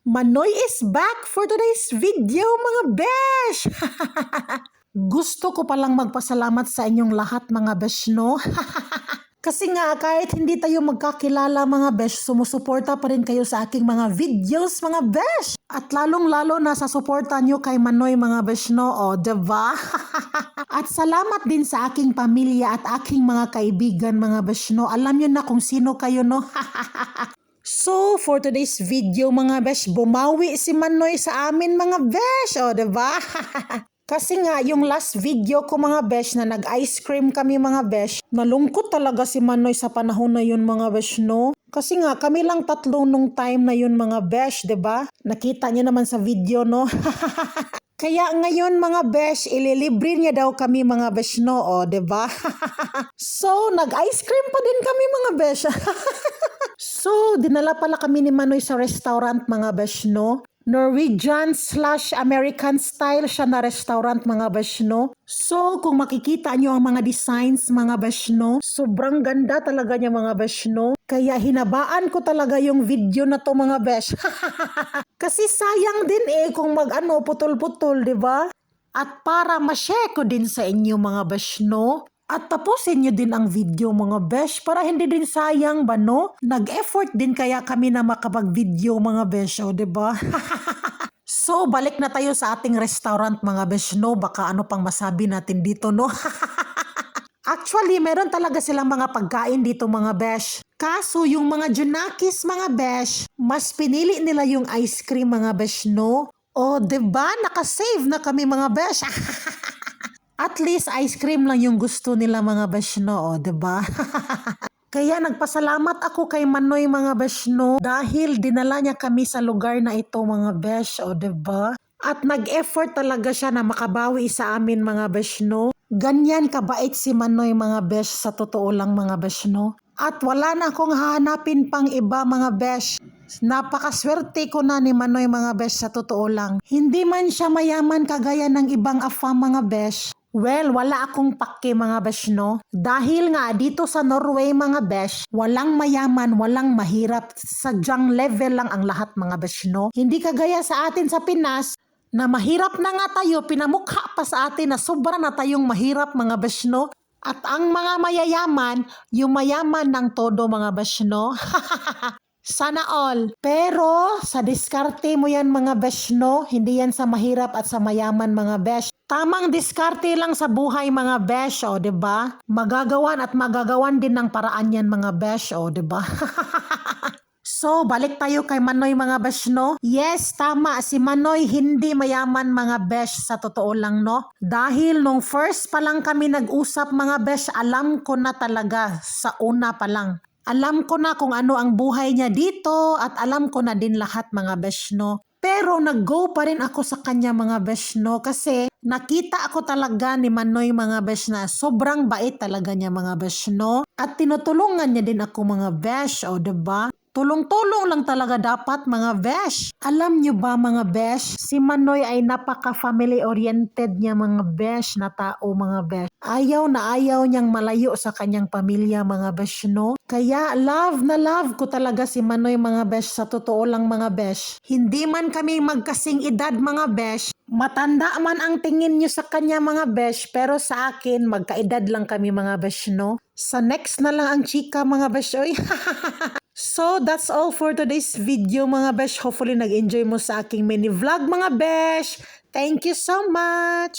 Manoy is back for today's video mga besh! Gusto ko palang magpasalamat sa inyong lahat mga besh, no? Kasi nga kahit hindi tayo magkakilala mga besh, sumusuporta pa rin kayo sa aking mga videos mga besh. At lalong-lalo na sa suporta nyo kay Manoy mga besh, no? O, diba? At salamat din sa aking pamilya at aking mga kaibigan mga besh, no? Alam nyo na kung sino kayo, no? So, for today's video mga besh, bumawi si Manoy sa amin mga besh, o diba? Kasi nga, yung last video ko mga besh na nag-ice cream kami mga besh, nalungkot talaga si Manoy sa panahon na yun mga besh, no? Kasi nga, kami lang tatlo nung time na yun mga besh, diba? Nakita niyo naman sa video, no? Kaya ngayon mga besh, ililibre niya daw kami mga besh, no? O, diba? So, nag-ice cream pa din kami mga besh. So, dinala pala kami ni Manoy sa restaurant mga besh, no? Norwegian/American style siya na restaurant mga besh, no? So, kung makikita nyo ang mga designs mga besh, no? Sobrang ganda talaga niya mga besh, no? Kaya hinabaan ko talaga yung video na to mga besh. Kasi sayang din kung putol-putol, di ba? At para ma-share ko din sa inyo mga besh, no? At tapusin nyo din ang video mga besh para hindi din sayang ba, no? Nag-effort din kaya kami na makapag-video mga besh, o diba? So, balik na tayo sa ating restaurant mga besh, no? Baka ano pang masabi natin dito, no? Actually, meron talaga silang mga pagkain dito mga besh. Kaso yung mga junakis mga besh, mas pinili nila yung ice cream mga besh, no? O diba? Nakasave na kami mga besh. At least ice cream lang yung gusto nila mga besh, no? O, diba? Kaya nagpasalamat ako kay Manoy mga besh, no? Dahil dinala niya kami sa lugar na ito mga besh, o diba? At nag-effort talaga siya na makabawi sa amin mga besh, no? Ganyan kabait si Manoy mga besh, sa totoo lang mga besh, no? At wala na akong hahanapin pang iba mga besh. Napakaswerte ko na ni Manoy mga besh, sa totoo lang. Hindi man siya mayaman kagaya ng ibang afam mga besh. Well, wala akong pake mga besh, no? Dahil nga dito sa Norway mga besh, walang mayaman, walang mahirap. Sadyang level lang ang lahat mga besh, no? Hindi kagaya sa atin sa Pinas, na mahirap na nga tayo, pinamukha pa sa atin na sobra na tayong mahirap mga besh, no? At ang mga mayayaman, yung mayaman ng todo mga besh, no? Sana all. Pero sa diskarte mo yan mga besh, no? Hindi yan sa mahirap at sa mayaman mga besh. Tamang diskarte lang sa buhay mga besh, o diba? Magagawan at magagawan din ng paraan yan mga besh, o diba? So, balik tayo kay Manoy mga besh, no? Yes, tama. Si Manoy hindi mayaman mga besh, sa totoo lang, no? Dahil nung first pa lang kami nag-usap mga besh, alam ko na talaga sa una pa lang. Alam ko na kung ano ang buhay niya dito at alam ko na din lahat mga besh, no? Pero nag-go pa rin ako sa kanya mga besh, no? Kasi nakita ako talaga ni Manoy mga besh na sobrang bait talaga niya mga besh, no? At tinutulungan niya din ako mga besh, o diba? Tulong-tulong lang talaga dapat mga besh. Alam nyo ba mga besh, si Manoy ay napaka-family oriented niya mga besh na tao mga besh. Ayaw na ayaw niyang malayo sa kanyang pamilya mga besh, no? Kaya love na love ko talaga si Manoy mga besh, sa totoo lang mga besh. Hindi man kami magkasing edad mga besh, matanda man ang tingin nyo sa kanya mga besh, pero sa akin magkaedad lang kami mga besh, no? Sa next na lang ang chika mga besh, oy. So, that's all for today's video mga besh. Hopefully nag-enjoy mo sa aking mini vlog mga besh. Thank you so much!